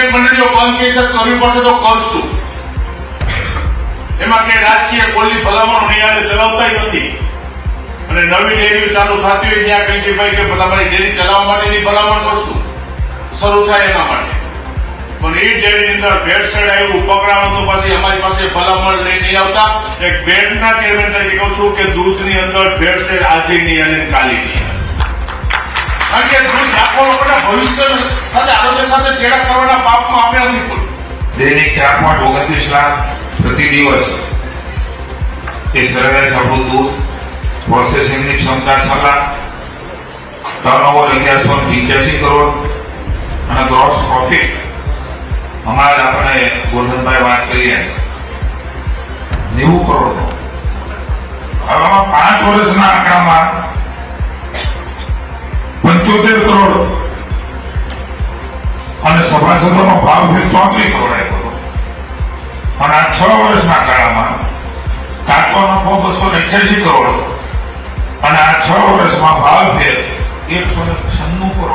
Market મંડળીઓ કાયદેસર કરવી પડશે તો કરશું. એમાં કે રાજકીય કોલી ભલામણ અહીંયા ચલાવતા નથી. અને નવી ડેરીઓ ચાલુ થતી હોય ત્યાં કહીએ છીએ ભાઈ કે તમારી ડેરી ચલાવવા માટેની ભલામણ કરશું, શરૂ થાય એના માટે. પણ એ ડેરીની અંદર ભેળસેળ આવ્યું પકડાવાનું તો પછી અમારી પાસે ભલામણ લઈ નહીં આવતા. એક બેંકના ચેરમેન તરીકે કહું છું કે દૂધની અંદર ભેળસેળ આજે નહીં અને કાલે નહીં. કારણ કે દૂધ આપવા લોકોના ભવિષ્ય સાથે આરોગ્ય સાથે ચેડા કરવાના પાપમાં આપણે નથી પડતું. દૈનિક 4.29 લાખ પ્રતિ દિવસ એ સરેરાશ આપણું દૂધ. પ્રોસેસિંગની ક્ષમતા 6 લાખ, ટર્નઓવર 1185 કરોડ અને ગ્રોસ પ્રોફિટ હમણાં જ આપણે ગોરધનભાઈ વાત કરીએ 90 કરોડનો. હવે આમાં 5 વર્ષના આંકડામાં 75 કરોડ અને સભાસદોનો ભાવ 34 કરોડ આવ્યો હતો. અને આ 6 વર્ષના ગાળામાં કાચો નફો 288 કરોડ અને આ 6 વર્ષમાં ભાવ ફેર 196 કરોડ